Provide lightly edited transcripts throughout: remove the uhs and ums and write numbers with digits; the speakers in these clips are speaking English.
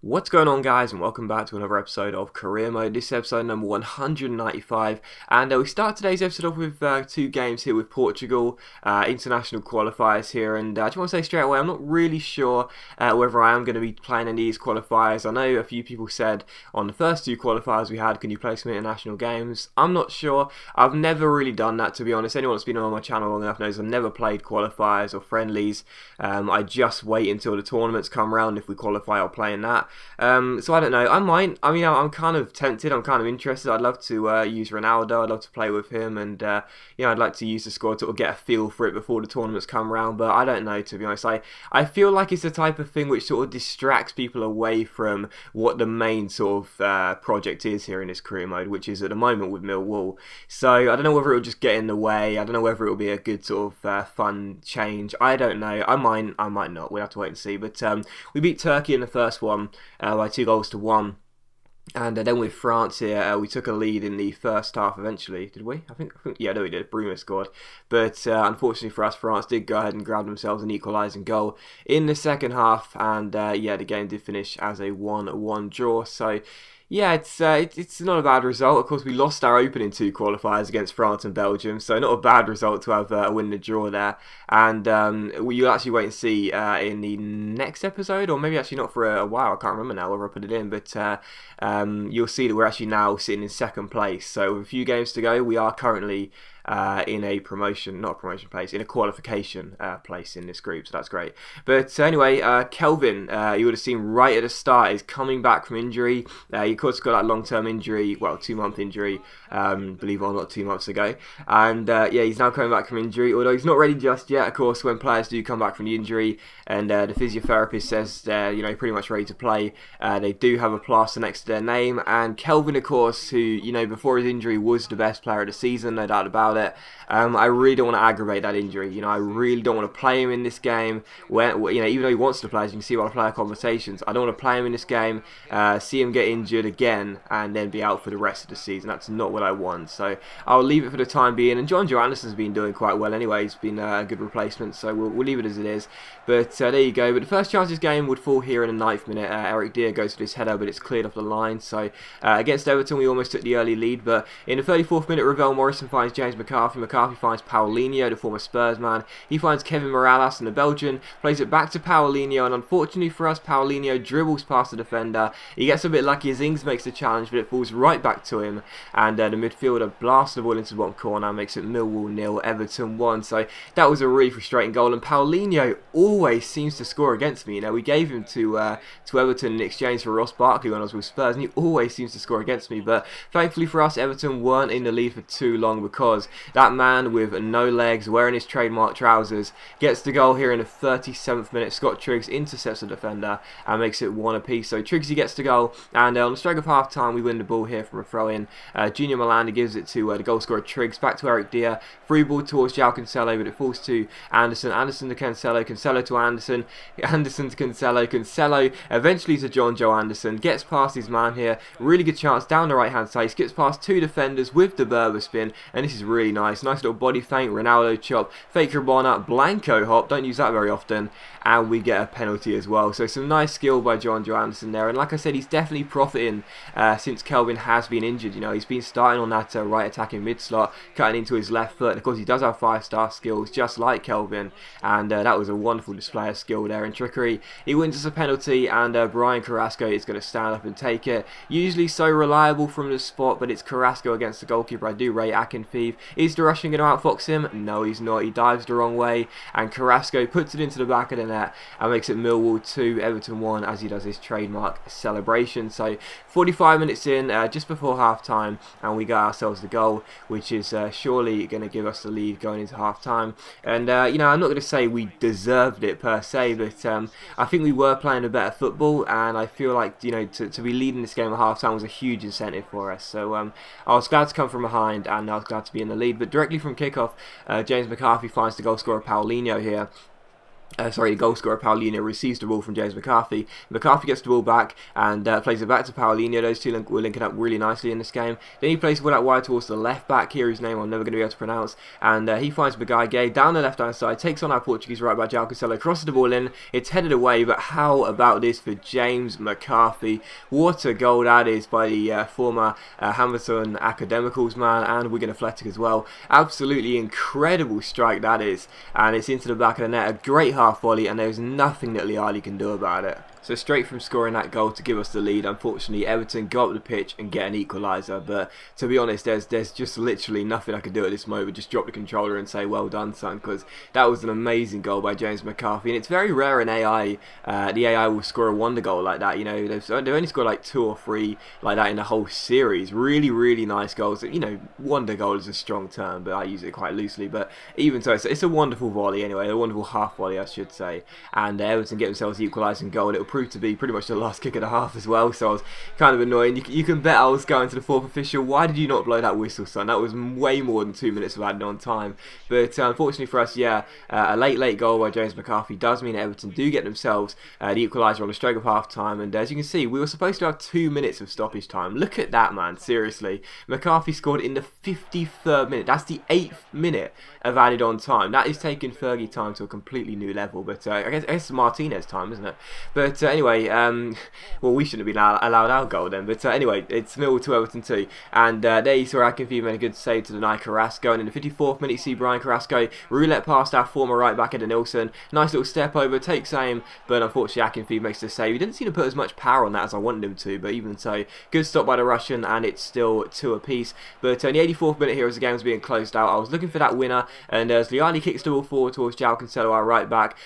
What's going on, guys, and welcome back to another episode of Career Mode. This is episode number 195, and we start today's episode off with two games here with Portugal, international qualifiers here, and I just want to say straight away, I'm not really sure whether I am going to be playing any of these qualifiers. I know a few people said on the first two qualifiers we had, can you play some international games? I'm not sure. I've never really done that, to be honest. Anyone that's been on my channel long enough knows I've never played qualifiers or friendlies. I just wait until the tournaments come around. If we qualify, I'll play in that. So I don't know. I might. I mean, I'm kind of tempted. I'm kind of interested. I'd love to use Ronaldo. I'd love to play with him, and I'd like to use the squad to sort of get a feel for it before the tournaments come around. But I don't know, to be honest. I feel like it's the type of thing which sort of distracts people away from what the main sort of project is here in this career mode, which is at the moment with Millwall. So I don't know whether it'll just get in the way. I don't know whether it'll be a good sort of fun change. I don't know. I might not. We'll have to wait and see. But we beat Turkey in the first one by 2-1. And then with France here, we took a lead in the first half eventually, did we? I think yeah, no, we did. Bruno scored. But unfortunately for us, France did go ahead and grab themselves an equalising goal in the second half. And yeah, the game did finish as a 1-1 draw. So yeah, it's not a bad result. Of course, we lost our opening two qualifiers against France and Belgium, so not a bad result to have a win and a draw there. And you'll actually wait and see in the next episode, or maybe actually not for a while. I can't remember now whether I put it in, but you'll see that we're actually now sitting in second place. So with a few games to go, we are currently in a promotion, not a promotion place, in a qualification place in this group, so that's great. But anyway, Kelvin, you would have seen right at the start, is coming back from injury. He of course got that long-term injury, well, 2-month injury, believe it or not, 2 months ago. And yeah, he's now coming back from injury, although he's not ready just yet. Of course, when players do come back from the injury, and the physiotherapist says they're pretty much ready to play, they do have a plaster next to their name. And Kelvin, of course, who before his injury was the best player of the season, no doubt about it. I really don't want to aggravate that injury. I really don't want to play him in this game. When even though he wants to play, as you can see by the player conversations, I don't want to play him in this game, see him get injured again, and then be out for the rest of the season. That's not what I want. So I'll leave it for the time being. And John Anderson's been doing quite well anyway. He's been a good replacement, so we'll leave it as it is. But there you go. But the first chance of this game would fall here in the 9th minute. Eric Dier goes for this header, but it's cleared off the line. So against Everton, we almost took the early lead. But in the 34th minute, Ravel Morrison finds James McCarthy. McCarthy finds Paulinho, the former Spurs man. He finds Kevin Morales, and the Belgian plays it back to Paulinho. And unfortunately for us, Paulinho dribbles past the defender. He gets a bit lucky as Ings makes the challenge, but it falls right back to him. And the midfielder blasts the ball into the bottom corner, makes it Millwall 0, Everton 1. So that was a really frustrating goal. And Paulinho always seems to score against me. We gave him to Everton in exchange for Ross Barkley when I was with Spurs, and he always seems to score against me. But thankfully for us, Everton weren't in the lead for too long, because that man with no legs, wearing his trademark trousers, gets the goal here in the 37th minute. Scott Triggs intercepts the defender and makes it 1 apiece. So Triggsy gets the goal, and on the stroke of half time, we win the ball here from a throw in. Junior Malanda gives it to the goal scorer Triggs, back to Eric Dier. Free ball towards João Cancelo, but it falls to Anderson. Anderson to Cancelo. Cancelo to Anderson. Anderson to Cancelo. Cancelo eventually to John Anderson. Gets past his man here. Really good chance down the right hand side. He skips past two defenders with the Berber spin, and this is really nice. Nice little body feint. Ronaldo chop. Fake Rabona. Blanco hop. Don't use that very often. And we get a penalty as well. So some nice skill by John Anderson there. And like I said, he's definitely profiting since Kelvin has been injured. He's been starting on that right attacking mid slot, cutting into his left foot. And of course, he does have 5-star skills, just like Kelvin. And that was a wonderful display of skill there and trickery. He wins us a penalty, and Brian Carrasco is going to stand up and take it. Usually so reliable from the spot, but it's Carrasco against the goalkeeper. I do rate Akinfeev. Is the Russian going to outfox him? No, he's not. He dives the wrong way, and Carrasco puts it into the back of the net and makes it Millwall 2, Everton 1, as he does his trademark celebration. So 45 minutes in, just before half time, and we got ourselves the goal, which is surely going to give us the lead going into half time. And I'm not going to say we deserved it per se, but I think we were playing a better football, and I feel like to be leading this game at half time was a huge incentive for us. So I was glad to come from behind, and I was glad to be in the lead. But directly from kickoff, James McCarthy finds the goal scorer Paulinho here. The goal scorer Paulinho receives the ball from James McCarthy. McCarthy gets the ball back and plays it back to Paulinho. Those two were linking up really nicely in this game. Then he plays the ball out wide towards the left back here, whose name I'm never going to be able to pronounce. And he finds Gay down the left hand side, takes on our Portuguese right back João Cancelo, crosses the ball in. It's headed away, but how about this for James McCarthy? What a goal that is by the former Hamilton Academicals man and Wigan Athletic as well. Absolutely incredible strike that is. And it's into the back of the net. A great half volley, and there's nothing that Liali can do about it. So straight from scoring that goal to give us the lead, unfortunately Everton go up the pitch and get an equaliser. But to be honest, there's just literally nothing I could do at this moment. Just drop the controller and say well done, son, because that was an amazing goal by James McCarthy. And it's very rare in AI, the AI will score a wonder goal like that. You know, they've only scored like 2 or 3 like that in the whole series. Really nice goals. You know, wonder goal is a strong term, but I use it quite loosely. But even so, it's a wonderful volley anyway, a wonderful half volley I should say. And Everton get themselves the equalising goal. It'll proved to be pretty much the last kick of the half as well, so I was kind of annoying. You can bet I was going to the 4th official. Why did you not blow that whistle, son? That was way more than 2 minutes of added on time. But unfortunately for us, yeah, a late goal by James McCarthy does mean Everton do get themselves the equaliser on the stroke of half time. And as you can see, we were supposed to have 2 minutes of stoppage time. Look at that, man, seriously. McCarthy scored in the 53rd minute. That's the 8th minute of added on time. That is taking Fergie time to a completely new level. But I guess it's Martinez time, isn't it? But anyway, well, we shouldn't have been allowed our goal then. But anyway, it's Millwall to Everton 2. And there you saw Akinfeev made a good save to deny Carrasco. And in the 54th minute, you see Brian Carrasco roulette past our former right back Eder Nilsson. Nice little step over, takes aim, but unfortunately Akinfeev makes the save. He didn't seem to put as much power on that as I wanted him to, but even so, good stop by the Russian, and it's still 2 apiece. But in the 84th minute here as the game was being closed out, I was looking for that winner, and as Liali kicks the ball forward towards João Cancelo, our right back,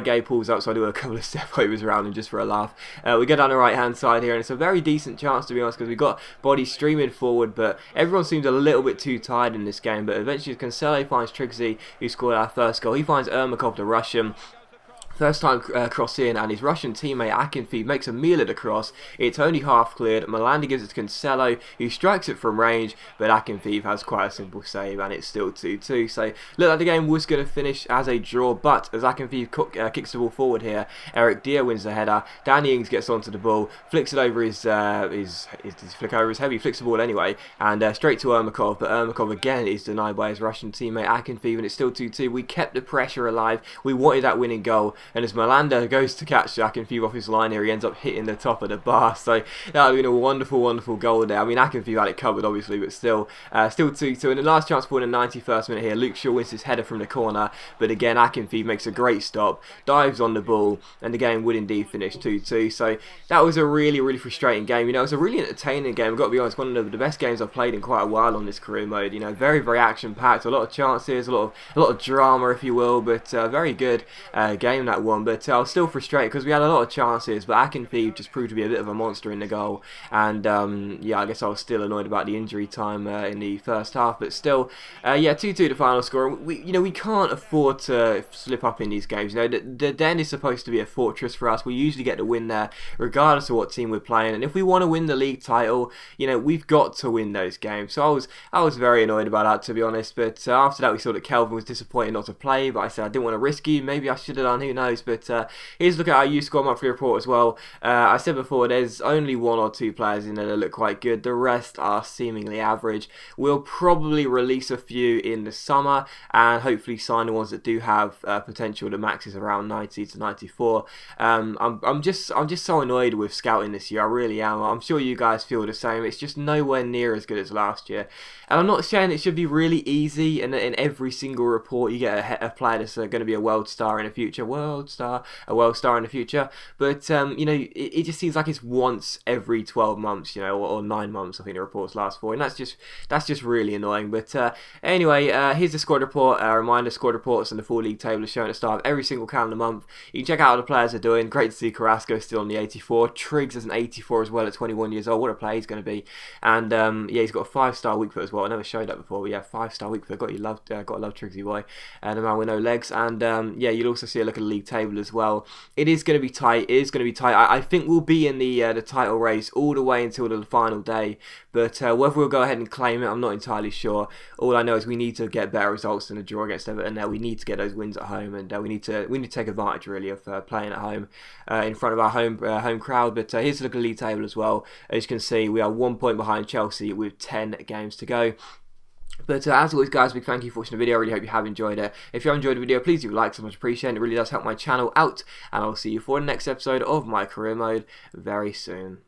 Gay pulls up, so I do a couple of step overs around him just for a laugh. We go down the right hand side here, and it's a very decent chance to be honest, because we got bodies streaming forward, but everyone seems a little bit too tired in this game. But eventually Cancelo finds Trixie, who scored our first goal. He finds Ermakov, the Russian. First time cross in, and his Russian teammate Akinfeev makes a meal of the cross. It's only half cleared. Malanda gives it to Cancelo, who strikes it from range, but Akinfeev has quite a simple save, and it's still 2-2. So looked like the game was going to finish as a draw, but as Akinfeev kicks the ball forward here, Eric Dier wins the header. Danny Ings gets onto the ball, flicks it over his flick over his head. He flicks the ball anyway, and straight to Ermakov, but Ermakov again is denied by his Russian teammate Akinfeev, and it's still 2-2. We kept the pressure alive. We wanted that winning goal. And as Malanda goes to catch Akinfeev off his line here, he ends up hitting the top of the bar. So that would have been a wonderful goal there. I mean, Akinfeev had it covered, obviously, but still 2-2. And the last chance for in the 91st minute here, Luke Shaw wins his header from the corner. But again, Akinfeev makes a great stop, dives on the ball, and the game would indeed finish 2-2. So that was a really frustrating game. You know, it was a really entertaining game. I've got to be honest, one of the best games I've played in quite a while on this career mode. You know, very action-packed, a lot of chances, a lot of drama, if you will. But very good game that one. But I was still frustrated because we had a lot of chances, but Akinfeev just proved to be a bit of a monster in the goal. And yeah, I guess I was still annoyed about the injury time in the first half, but still, yeah, 2-2 the final score. We can't afford to slip up in these games. You know, the Den is supposed to be a fortress for us. We usually get the win there, regardless of what team we're playing. And if we want to win the league title, you know, we've got to win those games. So I was very annoyed about that, to be honest. But after that, we saw that Kelvin was disappointed not to play. But I said I didn't want to risk you. Maybe I should have done. Who knows? But here's a look at our youth squad monthly report as well. I said before, there's only 1 or 2 players in there that look quite good. The rest are seemingly average. We'll probably release a few in the summer and hopefully sign the ones that do have potential. The max is around 90 to 94. I'm just so annoyed with scouting this year. I really am. I'm sure you guys feel the same. It's just nowhere near as good as last year. And I'm not saying it should be really easy, and in every single report you get a player that's going to be a world star in the future. A world star in the future. But you know, it just seems like it's once every 12 months, you know, or 9 months. I think the reports last for, and that's just really annoying. But anyway, here's the squad report. A reminder: squad reports and the full league table is shown at the start of every single calendar month. You can check out how the players are doing. Great to see Carrasco still on the 84. Triggs has an 84 as well at 21 years old. What a player he's going to be. And yeah, he's got a 5-star weak foot as well. I never showed that before, but yeah, 5-star week. Got to love Triggsy boy, and the man with no legs. And yeah, you'll also see a look at the league table as well. It is going to be tight. It is going to be tight. I think we'll be in the title race all the way until the final day, but whether we'll go ahead and claim it, I'm not entirely sure. All I know is we need to get better results than a draw against Everton. Now we need to get those wins at home, and we need to take advantage really of playing at home in front of our home crowd. But here's a look at the league table as well. As you can see, we are 1 point behind Chelsea with 10 games to go. But as always, guys, big thank you for watching the video. I really hope you have enjoyed it. If you have enjoyed the video, please do like, so much appreciated. It really does help my channel out. And I'll see you for the next episode of my career mode very soon.